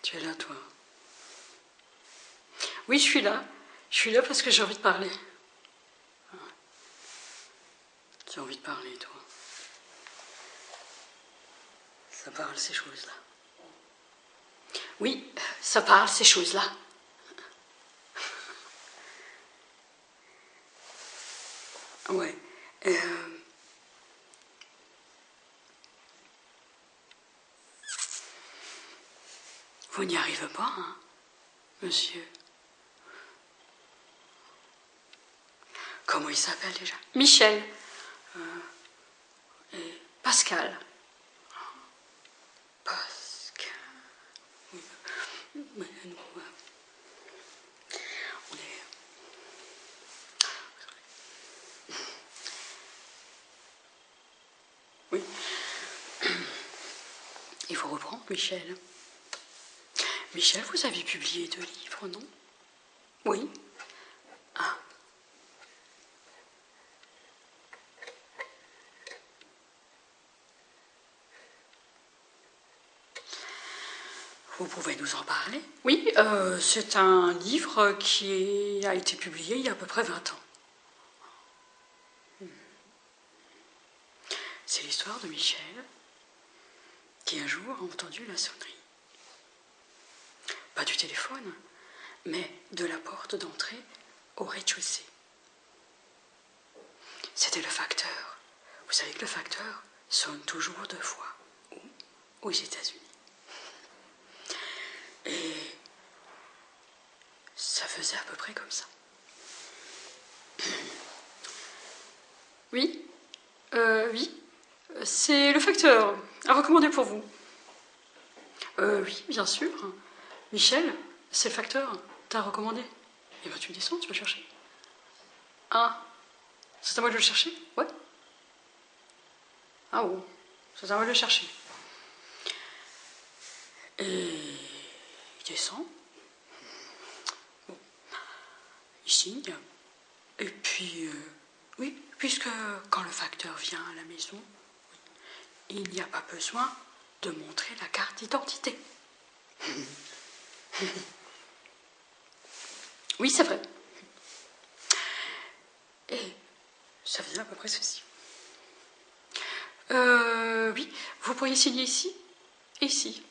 Tu es là, toi? Oui, je suis là. Je suis là parce que j'ai envie de parler. Tu as envie de parler, toi? Ça parle, ces choses-là. Oui, ça parle, ces choses-là. Ouais. Vous n'y arrivez pas, hein, monsieur? Comment il s'appelle déjà? Michel. Et Pascal. Pascal. Oui. Mais nous, on est... Oui. Il faut reprendre, Michel. Michel, vous avez publié 2 livres, non? Oui. Ah. Vous pouvez nous en parler? Oui, c'est un livre qui a été publié il y a à peu près 20 ans. C'est l'histoire de Michel, qui un jour a entendu la sonnerie. Pas du téléphone, mais de la porte d'entrée au rez-de-chaussée. C'était le facteur. Vous savez que le facteur sonne toujours 2 fois, aux États-Unis. Et ça faisait à peu près comme ça. Oui, oui, c'est le facteur, à recommander pour vous. Oui, bien sûr. Michel, c'est le facteur, t'as recommandé. Eh ben tu descends, tu vas chercher. Ah, c'est à moi de le chercher? Ouais. Ah bon, c'est à moi de le chercher. Et il descend. Bon, il signe. Et puis, oui, puisque quand le facteur vient à la maison, il n'y a pas besoin de montrer la carte d'identité. Oui, c'est vrai. Et ça faisait à peu près ceci. Oui, vous pourriez signer ici et ici.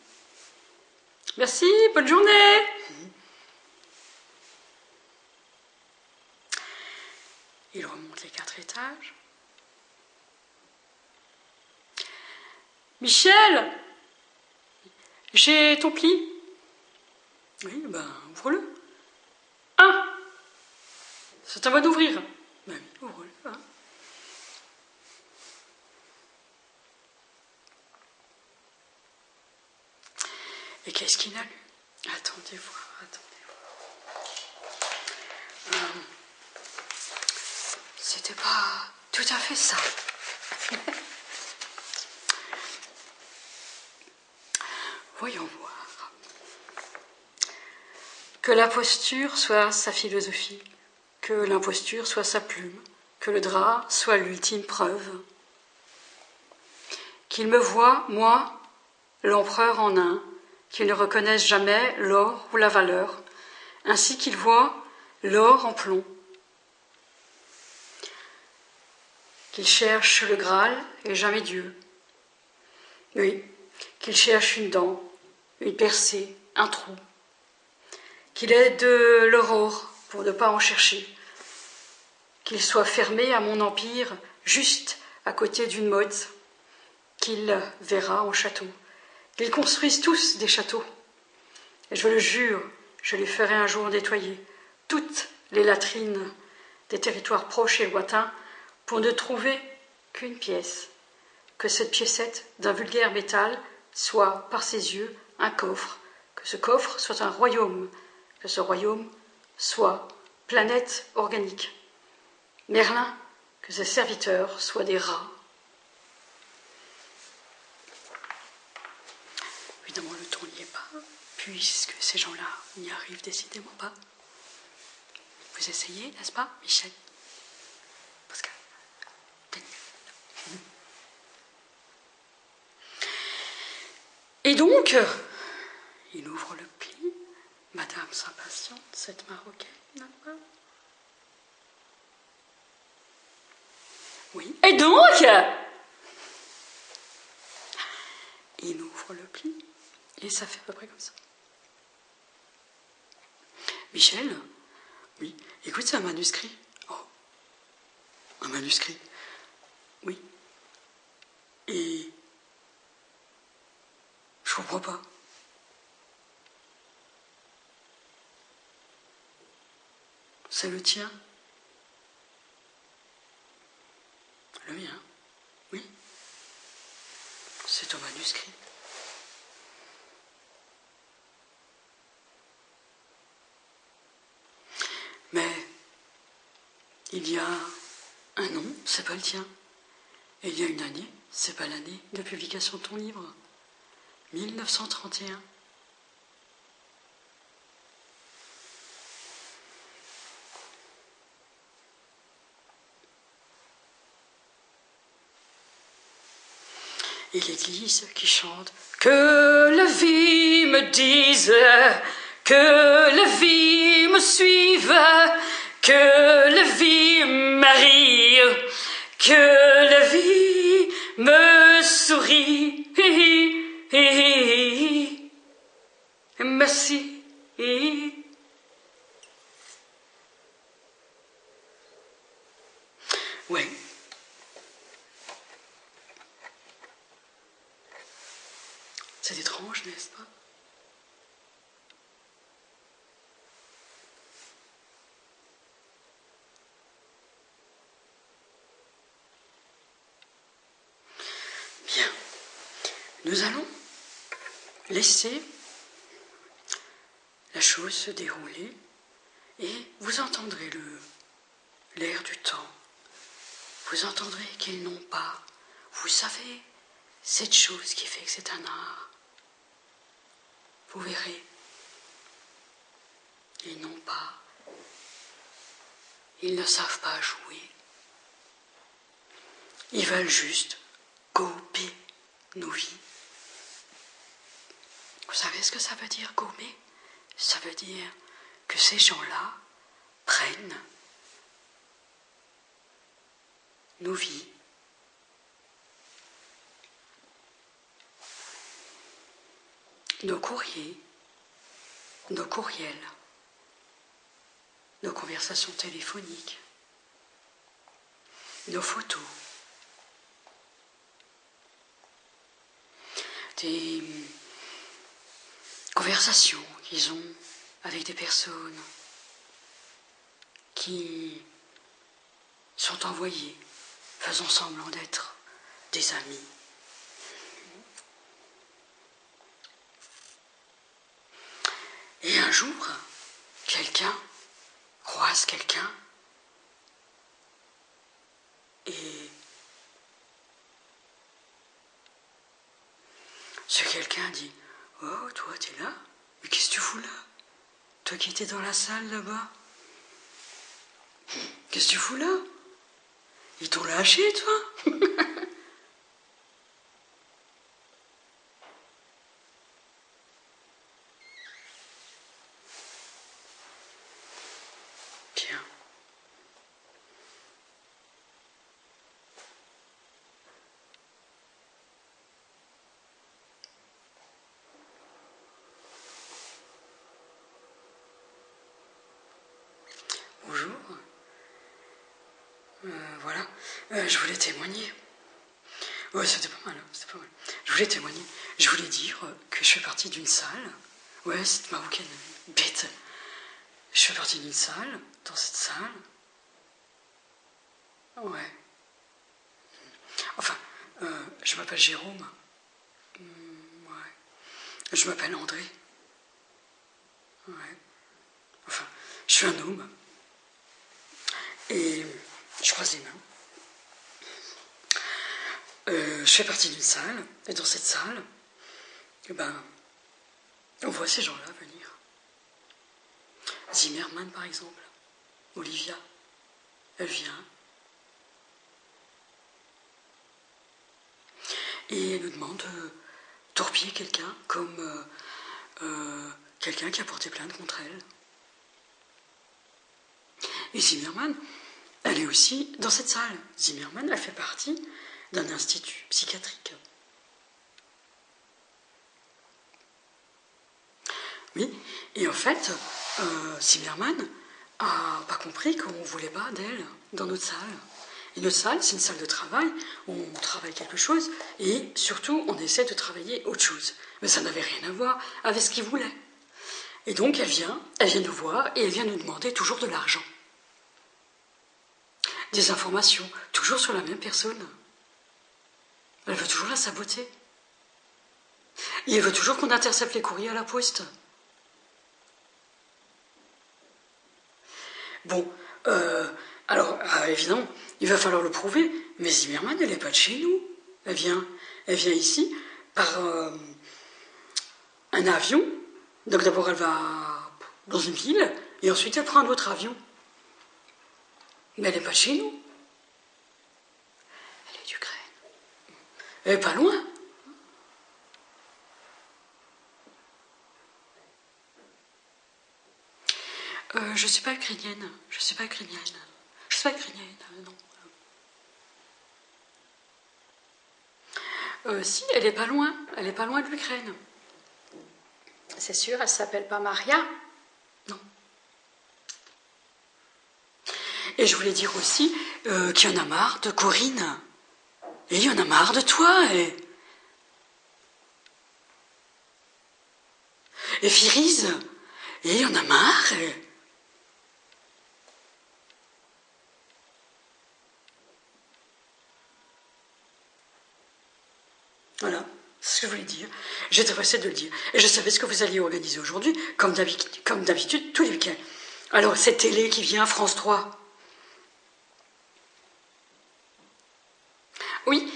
Merci, bonne journée. Il remonte les 4 étages. Michel, j'ai ton pli. Oui, ben, ouvre-le. Ah, c'est à moi d'ouvrir. Ben oui, ouvre-le. Hein. Et qu'est-ce qu'il a lu? Attendez voir. C'était pas tout à fait ça. Voyons voir. Que la posture soit sa philosophie, que l'imposture soit sa plume, que le drap soit l'ultime preuve. Qu'il me voie, moi, l'empereur en un, qu'il ne reconnaisse jamais l'or ou la valeur, ainsi qu'il voit l'or en plomb. Qu'il cherche le Graal et jamais Dieu. Oui, qu'il cherche une dent, une percée, un trou. Qu'il ait de l'aurore pour ne pas en chercher. Qu'il soit fermé à mon empire juste à côté d'une motte qu'il verra en château. Qu'ils construisent tous des châteaux. Et je le jure, je les ferai un jour nettoyer toutes les latrines des territoires proches et lointains pour ne trouver qu'une pièce, que cette piécette d'un vulgaire métal soit, par ses yeux, un coffre, que ce coffre soit un royaume, que ce royaume soit planète organique. Merlin, que ses serviteurs soient des rats. Évidemment, le ton n'y est pas, puisque ces gens-là n'y arrivent décidément pas. Vous essayez, n'est-ce pas, Michel? Pascal. Et donc, il ouvre le pli. Madame s'impatiente, cette Marocaine, là-bas. Oui. Et donc, il ouvre le pli et ça fait à peu près comme ça. Michel, oui, écoute, c'est un manuscrit. Oh, un manuscrit. Oui. Et je comprends pas. C'est le tien? Le mien? Oui. C'est un manuscrit. Mais il y a un an, c'est pas le tien. Et il y a une année, c'est pas l'année de publication de ton livre. 1931. Et l'église qui chante « Que la vie me dise, que la vie me suive, que la vie m'arrive, que la vie me sourit. Merci. » Ouais. C'est étrange, n'est-ce pas? Bien. Nous allons laisser la chose se dérouler et vous entendrez l'air du temps. Vous entendrez qu'ils n'ont pas, vous savez, cette chose qui fait que c'est un art. Vous verrez, ils n'ont pas, ils ne savent pas jouer. Ils veulent juste gommer nos vies. Vous savez ce que ça veut dire, gommer? Ça veut dire que ces gens-là prennent nos vies, nos courriers, nos courriels, nos conversations téléphoniques, nos photos, des conversations qu'ils ont avec des personnes qui sont envoyées, faisant semblant d'être des amis. Et un jour, quelqu'un croise quelqu'un et ce quelqu'un dit « Oh, toi, t'es là? Mais qu'est-ce que tu fous là? Toi qui étais dans la salle là-bas? Qu'est-ce que tu fous là? Ils t'ont lâché, toi? » Bien. Bonjour. Voilà. Je voulais témoigner. Ouais, c'était pas mal, c'était pas mal. Je voulais témoigner. Je voulais dire que je fais partie d'une salle. Ouais, cette marocaine bête. Je fais partie d'une salle, dans cette salle. Ouais. Enfin, je m'appelle Jérôme. Ouais. Je m'appelle André. Ouais. Enfin, je suis un homme. Et je croise les mains. Je fais partie d'une salle. Et dans cette salle, eh ben, on voit ces gens-là venir. Zimmerman, par exemple. Olivia. Elle vient. Et elle nous demande de torpiller quelqu'un comme quelqu'un qui a porté plainte contre elle. Et Zimmermann, elle est aussi dans cette salle. Zimmermann, elle fait partie d'un institut psychiatrique. Oui, et en fait, Zimmermann n'a pas compris qu'on ne voulait pas d'elle dans notre salle. Et notre salle, c'est une salle de travail où on travaille quelque chose et surtout, on essaie de travailler autre chose. Mais ça n'avait rien à voir avec ce qu'il voulait. Et donc, elle vient nous voir et elle vient nous demander toujours de l'argent. Des informations, toujours sur la même personne. Elle veut toujours la saboter. Et elle veut toujours qu'on intercepte les courriers à la poste. Bon, alors, évidemment, il va falloir le prouver, mais Zimmermann, elle n'est pas de chez nous. Elle vient ici par un avion. Donc d'abord, elle va dans une ville, et ensuite, elle prend un autre avion. Mais elle n'est pas de chez nous. Elle est d'Ukraine. Elle n'est pas loin. Je ne suis pas ukrainienne. Je ne suis pas ukrainienne. Je ne suis pas ukrainienne, non. Si, elle n'est pas loin. Elle n'est pas loin de l'Ukraine. C'est sûr, elle ne s'appelle pas Maria. Non. Et je voulais dire aussi qu'il y en a marre de Corinne. Et il y en a marre de toi. Et Firise. Et il y en a marre. Voilà, c'est ce que je voulais dire. J'étais pressée de le dire. Et je savais ce que vous alliez organiser aujourd'hui, comme d'habitude, tous les week-ends. Alors, cette télé qui vient, France 3. Oui,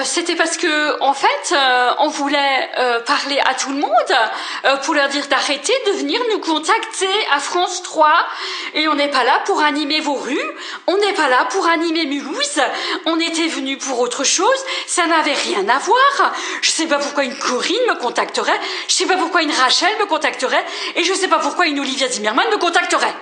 c'était parce que, en fait, on voulait parler à tout le monde pour leur dire d'arrêter de venir nous contacter à France 3. Et on n'est pas là pour animer vos rues, on n'est pas là pour animer Mulhouse, on était venus pour autre chose, ça n'avait rien à voir. Je sais pas pourquoi une Corinne me contacterait, je sais pas pourquoi une Rachel me contacterait, et je sais pas pourquoi une Olivia Zimmermann me contacterait.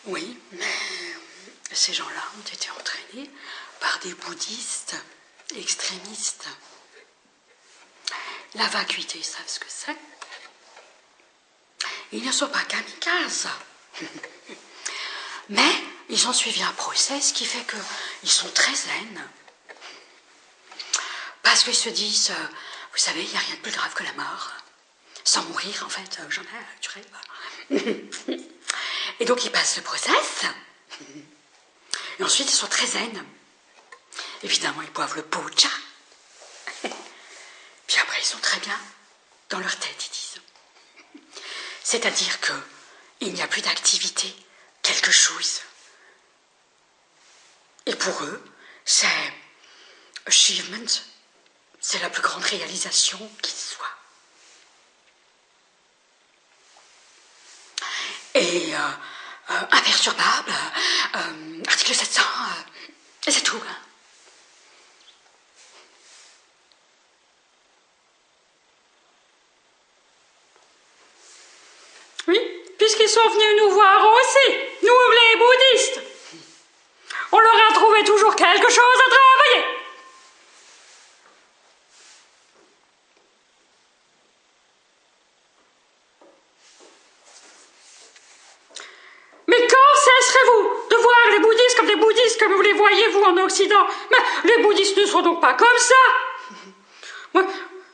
Oui, mais ces gens-là ont été entraînés par des bouddhistes extrémistes. La vacuité, ils savent ce que c'est. Ils ne sont pas kamikazes. Mais ils ont suivi un process qui fait qu'ils sont très zen. Parce qu'ils se disent, vous savez, il n'y a rien de plus grave que la mort. Sans mourir, en fait, j'en ai, tu rêves. Et donc, ils passent le process. Et ensuite, ils sont très zen. Évidemment, ils boivent le pocha. Puis après, ils sont très bien. Dans leur tête, ils disent. C'est-à-dire qu'il n'y a plus d'activité, quelque chose. Et pour eux, c'est achievement. C'est la plus grande réalisation qui soit. Et imperturbable, article 700, et c'est tout. Oui, puisqu'ils sont venus nous voir aussi, nous les bouddhistes. On leur a trouvé toujours quelque chose à travailler. Mais quand cesserez-vous de voir les bouddhistes comme des bouddhistes comme vous les voyez, vous, en Occident? Mais les bouddhistes ne sont donc pas comme ça. Ouais,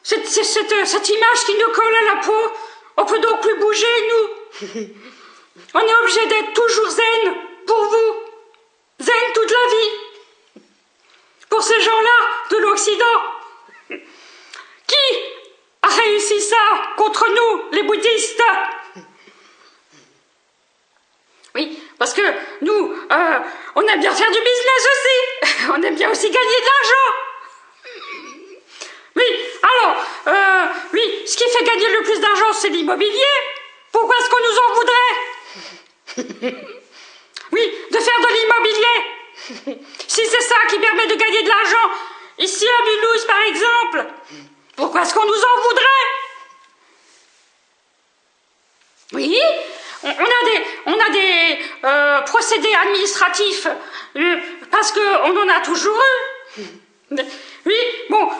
cette image qui nous colle à la peau, on peut donc plus bouger, nous. On est obligé d'être toujours zen, pour vous. Zen toute la vie. Pour ces gens-là de l'Occident. Qui a réussi ça contre nous, les bouddhistes? Oui, parce que nous, on aime bien faire du business aussi. On aime bien aussi gagner de l'argent. Oui, alors, oui, ce qui fait gagner le plus d'argent, c'est l'immobilier. Pourquoi est-ce qu'on nous en voudrait? Oui, de faire de l'immobilier. Si c'est ça qui permet de gagner de l'argent, ici à Mulhouse par exemple, pourquoi est-ce qu'on nous en voudrait? Oui, on a des procédés administratifs parce qu'on en a toujours eu. Oui, bon,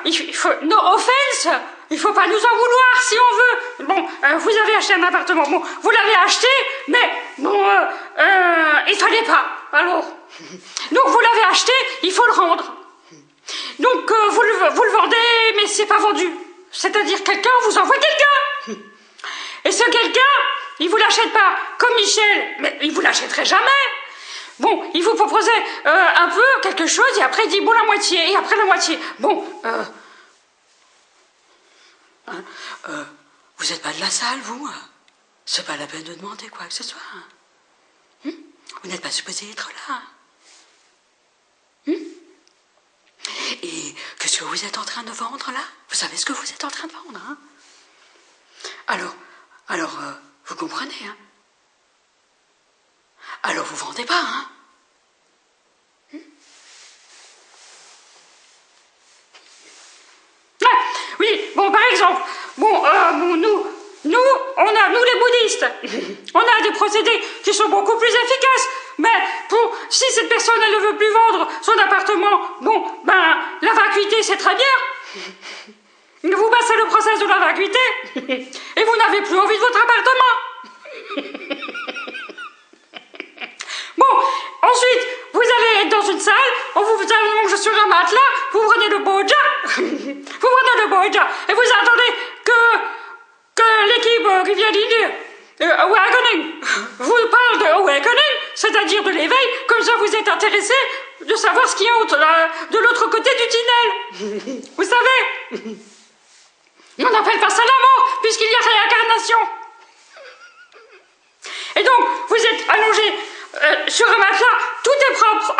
il faut, no offense, il faut pas nous en vouloir si on veut. Bon, vous avez acheté un appartement, bon, vous l'avez acheté, mais bon, il fallait pas. Alors, donc vous l'avez acheté, il faut le rendre. Donc vous le vendez, mais c'est pas vendu. C'est-à-dire quelqu'un vous envoie quelqu'un. Et ce quelqu'un, il vous l'achète pas, comme Michel, mais il vous l'achèterait jamais. Bon, il vous proposait un peu quelque chose, et après il dit, bon, la moitié, et après la moitié. Bon, vous n'êtes pas de la salle, vous? C'est pas la peine de demander quoi que ce soit. Vous n'êtes pas supposé être là. Et qu'est-ce que vous êtes en train de vendre, là? Vous savez ce que vous êtes en train de vendre, hein? Alors, vous comprenez, hein? Alors, vous vendez pas, hein? Ah, oui, bon, par exemple, bon, nous les bouddhistes, on a des procédés qui sont beaucoup plus efficaces, mais si cette personne, elle ne veut plus vendre son appartement, bon, ben, la vacuité, c'est très bien. Vous passez le process de la vacuité, et vous n'avez plus envie de votre appartement. Bon, ensuite, vous allez être dans une salle, on vous allonge sur un matelas, vous prenez le boja, et vous attendez que l'équipe qui vient d'Indy, Awakening, vous parle de Awakening, c'est-à-dire de l'éveil, comme ça vous êtes intéressé de savoir ce qu'il y a de l'autre côté du tunnel. Vous savez, on appelle pas ça la mort, puisqu'il y a réincarnation. Et donc, vous êtes allongé sur un matelas, tout est propre.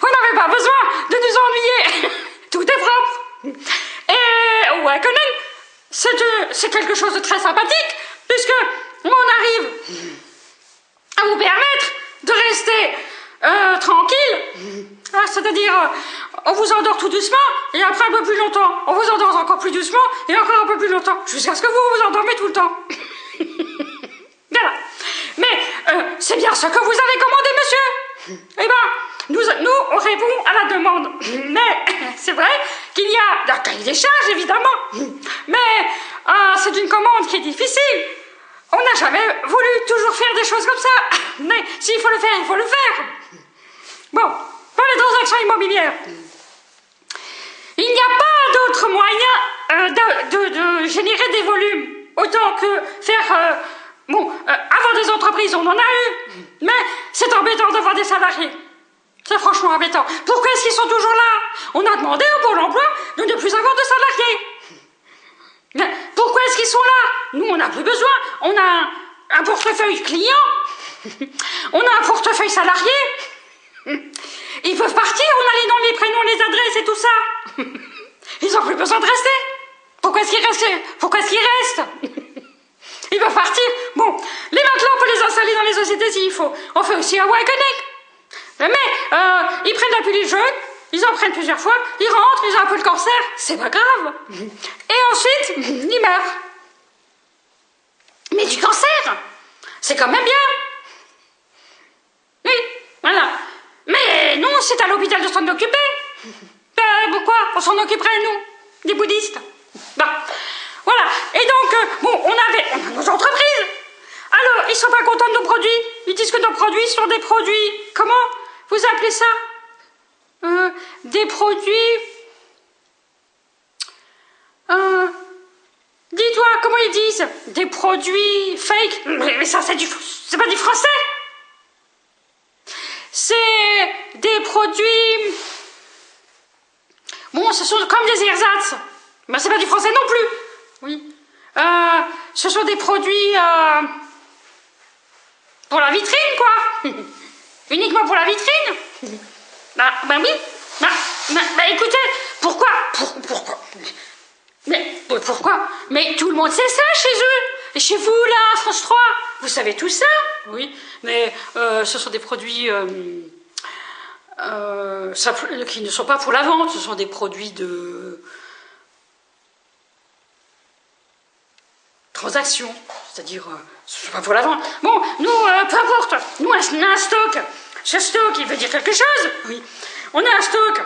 Vous n'avez pas besoin de nous ennuyer. Tout est propre. Et Awakening, c'est quelque chose de très sympathique, puisque on arrive à vous permettre de rester tranquille. C'est-à-dire, on vous endort tout doucement, et après un peu plus longtemps. On vous endort encore plus doucement, et encore un peu plus longtemps, jusqu'à ce que vous vous endormez tout le temps. Voilà. Mais c'est bien ce que vous avez commandé, monsieur. Eh bien, nous, on répond à la demande. Mais c'est vrai qu'il y a un cahier des charges, évidemment. Mais c'est une commande qui est difficile. On n'a jamais voulu toujours faire des choses comme ça. Mais s'il faut le faire, il faut le faire. Bon, pour les transactions immobilières, il n'y a pas d'autre moyen de générer des volumes. Autant que faire... avoir des entreprises, on en a eu. Mais c'est embêtant d'avoir des salariés. C'est franchement embêtant. Pourquoi est-ce qu'ils sont toujours là? On a demandé au Pôle emploi de ne plus avoir de salariés. Mais pourquoi est-ce qu'ils sont là? Nous, on n'a plus besoin. On a un portefeuille client. On a un portefeuille salarié. Ils peuvent partir, on a les noms, les prénoms, les adresses et tout ça. Ils n'ont plus besoin de rester. Pourquoi est-ce qu'ils restent? Ils peuvent partir. Bon, les matelas, on peut les installer dans les sociétés s'il faut. On fait aussi Awakening. Mais ils prennent la pilule jaune, ils en prennent plusieurs fois, ils rentrent, ils ont un peu le cancer, c'est pas grave. Et ensuite, ils meurent. Mais du cancer, c'est quand même bien. Oui, voilà. Mais non, c'est à l'hôpital de s'en occuper. Pourquoi on s'en occuperait, nous, des bouddhistes? Bon, voilà. Et donc, on a nos entreprises. Alors, ils sont pas contents de nos produits. Ils disent que nos produits sont des produits... Comment vous appelez ça? Des produits... Dis-toi, comment ils disent? Des produits fake. Mais ça, c'est pas du français. C'est des produits... Bon, ce sont comme des ersatz. Mais c'est pas du français non plus. Oui. Ce sont des produits... pour la vitrine, quoi. Uniquement pour la vitrine. Ben oui. Bah, écoutez, pourquoi Mais pourquoi? Mais tout le monde sait ça chez eux. Et chez vous, là, France 3, vous savez tout ça? Oui, mais ce sont des produits qui ne sont pas pour la vente, ce sont des produits de transaction, c'est-à-dire ce n'est pas pour la vente. Bon, nous, peu importe, nous, on a un stock. Ce stock, il veut dire quelque chose? Oui. On a un stock.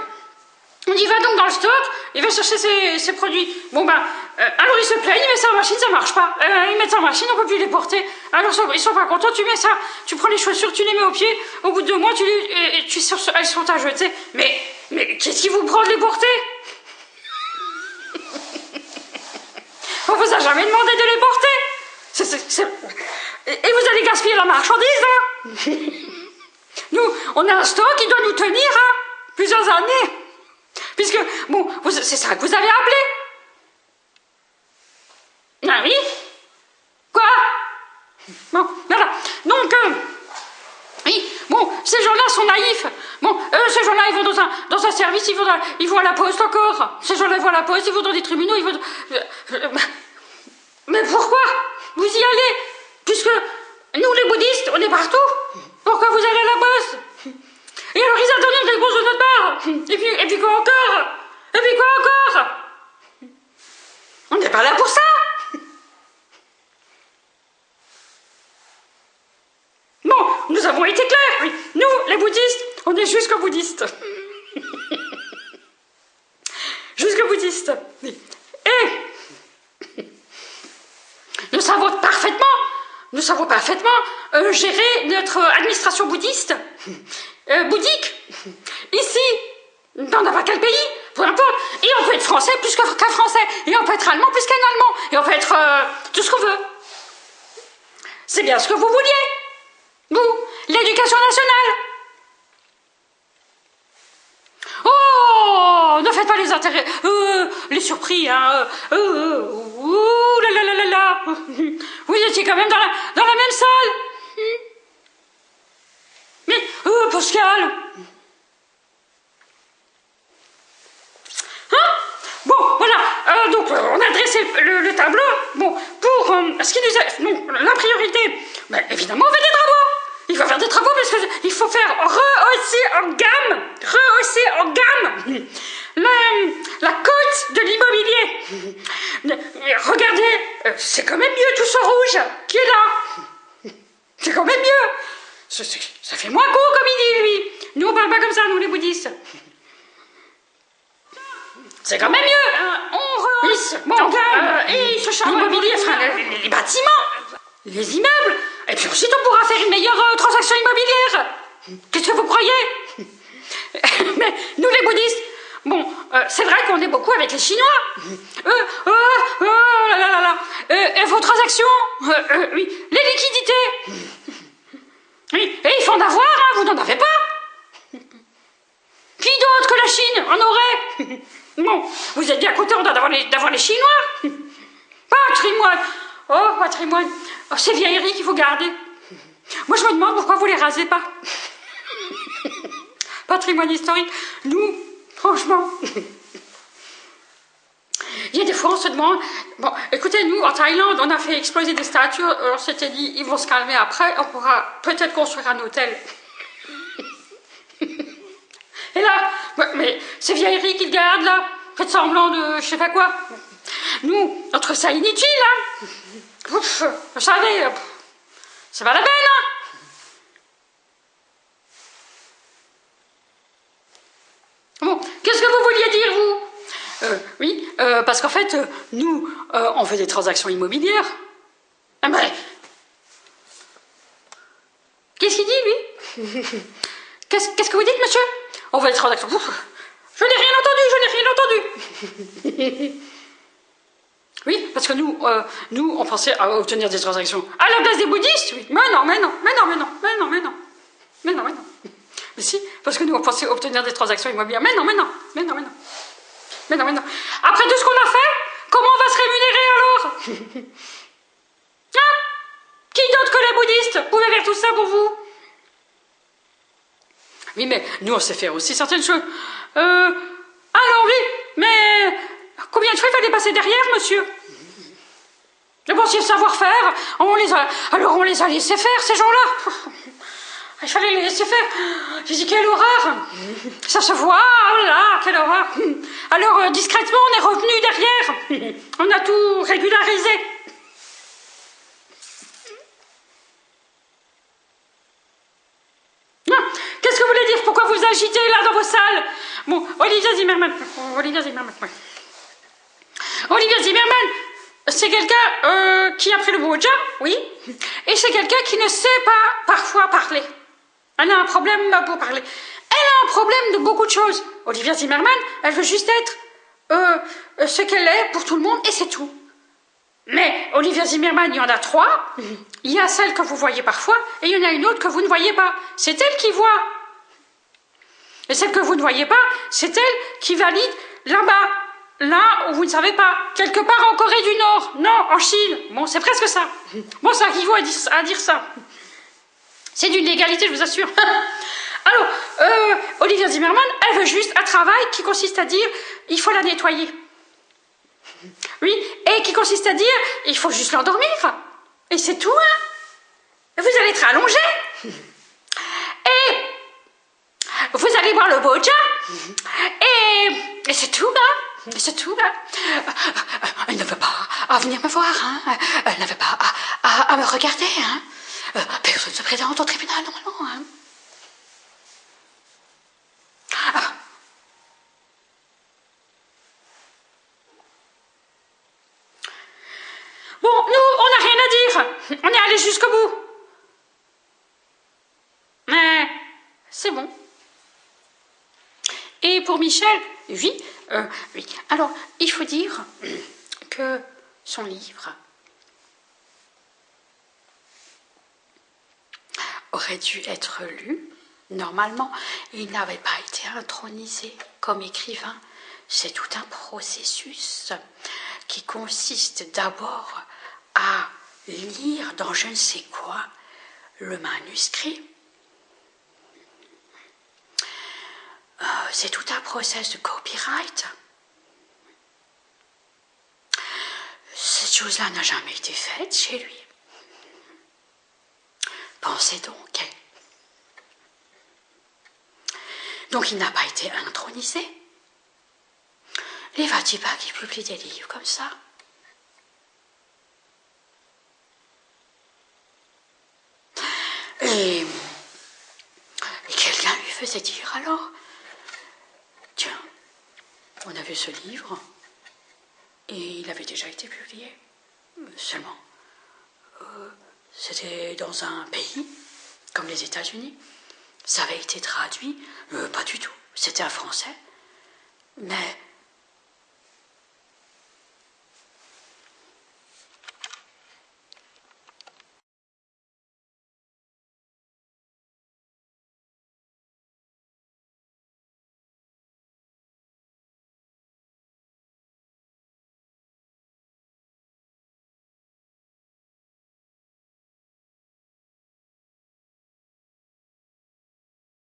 On y va donc dans le stock, il va chercher ses produits. Bon ben, alors il se plaint, il met ça en machine, ça marche pas. Ils mettent ça en machine, on peut plus les porter. Alors ils sont pas contents, tu mets ça, tu prends les chaussures, tu les mets aux pieds, au bout de 2 mois, elles sont à jeter. Mais qu'est-ce qui vous prend de les porter? On vous a jamais demandé de les porter. Et vous allez gaspiller la marchandise, hein? Nous, on a un stock qui doit nous tenir, hein, plusieurs années. Puisque, bon, c'est ça que vous avez appelé. Ah oui? Quoi? Bon, voilà. Donc, oui, bon, ces gens-là sont naïfs. Bon, ces gens-là, ils vont dans un service, ils vont à la poste encore. Ces gens-là, ils vont à la poste, ils vont dans des tribunaux, ils vont... Mais pourquoi vous y allez? Puisque nous, les bouddhistes, on est partout. Pourquoi vous allez à la poste? Et alors ils attendent des grosses de notre part. Et puis quoi encore? Et puis quoi encore? On n'est pas là pour ça. Bon, nous avons été clairs, oui. Nous, les bouddhistes, on est jusqu'aux bouddhistes. Jusqu'aux bouddhistes. Et nous savons parfaitement gérer notre administration bouddhiste. Bouddhique, ici, dans n'importe quel pays, peu importe, et on peut être français plus qu'un français, et on peut être allemand plus qu'un allemand, et on peut être tout ce qu'on veut. C'est bien ce que vous vouliez, vous, l'éducation nationale. Oh, ne faites pas les intérêts, les surpris, hein, ouh là là là là là, vous étiez quand même dans la même salle. Mais, Pascal! Hein? Bon, voilà. Donc, on a dressé le tableau. Bon, pour ce qui nous a... Donc, la priorité, ben, évidemment, on fait des travaux. Il faut faire des travaux parce qu'il faut faire rehausser en gamme la cote de l'immobilier. Regardez, c'est quand même mieux tout ce rouge qui est là. C'est quand même mieux. Ça fait moins court, comme il dit, lui. Nous, on parle pas comme ça, nous, les bouddhistes. C'est quand même mieux. On rehausse. Bon, et ce charme immobilier, enfin, les bâtiments, les immeubles. Et puis ensuite, on pourra faire une meilleure transaction immobilière. Qu'est-ce que vous croyez? Mais nous, les bouddhistes, bon, c'est vrai qu'on est beaucoup avec les Chinois. Là là là là. Vos transactions, oui, les liquidités. Oui, et ils font d'avoir, hein, vous n'en avez pas. Qui d'autre que la Chine en aurait? Bon, vous êtes bien content d'avoir les Chinois. Patrimoine. Oh, patrimoine. Oh, ces vieilleries qu'il faut garder. Moi, je me demande pourquoi vous les rasez pas. Patrimoine historique. Nous, franchement... Il y a des fois, on se demande... Bon, écoutez, nous, en Thaïlande, on a fait exploser des statues. On s'était dit, ils vont se calmer après. On pourra peut-être construire un hôtel. Et là, mais ces vieilleries qu'ils gardent, là, faites semblant de je sais pas quoi. Nous, notre ça inutile, là. Ouf, vous savez, c'est pas la peine, hein. Bon, qu'est-ce que vous vouliez dire, vous? Oui, parce qu'en fait, nous, on fait des transactions immobilières. Ah ben, qu'est-ce qu'il dit, lui? Qu'est-ce que vous dites, monsieur? On fait des transactions. Je n'ai rien entendu. Oui, parce que nous, on pensait à obtenir des transactions à la place des bouddhistes, oui. Mais non. Mais si, parce que nous, on pensait obtenir des transactions immobilières. Mais non. Après tout ce qu'on a fait, comment on va se rémunérer alors? Hein? Qui d'autre que les bouddhistes pouvait faire tout ça pour vous? Oui, mais nous, on sait faire aussi certaines choses. Alors oui, mais Combien de fois il fallait passer derrière, monsieur? Le pensiez savoir-faire, alors on les a laissés faire, ces gens-là. Il fallait les laisser faire. J'ai dit, quelle horreur. Ça se voit, oh là, quelle horreur. Alors, discrètement, on est revenu derrière. On a tout régularisé. Qu'est-ce que vous voulez dire? Pourquoi vous agitez là dans vos salles? Bon, Olivia Zimmerman. Olivia Zimmerman, c'est quelqu'un qui a pris le Boja, oui, et c'est quelqu'un qui ne sait pas parfois parler. Elle a un problème pour parler. Elle a un problème de beaucoup de choses. Olivia Zimmerman, elle veut juste être ce qu'elle est pour tout le monde et c'est tout. Mais Olivia Zimmerman, il y en a 3. Il y a celle que vous voyez parfois et il y en a une autre que vous ne voyez pas. C'est elle qui voit. Et celle que vous ne voyez pas, c'est elle qui valide là-bas. Là où vous ne savez pas, quelque part en Corée du Nord, non, en Chine, bon, c'est presque ça. Bon, ça arrive à dire ça. C'est d'une légalité, je vous assure. Alors, Olivia Zimmerman, elle veut juste un travail qui consiste à dire, il faut la nettoyer. Oui, et qui consiste à dire, il faut juste l'endormir. Et c'est tout, hein. Vous allez être allongé. Et vous allez boire le Boja. Et c'est tout, hein. C'est tout, hein. Elle ne veut pas à venir me voir, hein. Elle ne veut pas à me regarder, hein. Personne ne se présente au tribunal, normalement, hein. Bon, nous, on n'a rien à dire. On est allé jusqu'au bout. Mais c'est bon. Et pour Michel, oui, oui. Alors, il faut dire que son livre aurait dû être lu. Normalement, il n'avait pas été intronisé comme écrivain. C'est tout un processus qui consiste d'abord à lire dans je ne sais quoi le manuscrit. C'est tout un process de copyright. Cette chose-là n'a jamais été faite chez lui. Pensez donc. Donc il n'a pas été intronisé. Les va-t-il pas qui publient des livres comme ça? Et quelqu'un lui faisait dire alors, tiens, on a vu ce livre et il avait déjà été publié. Seulement, c'était dans un pays comme les États-Unis. Ça avait été traduit, pas du tout, c'était un français. Mais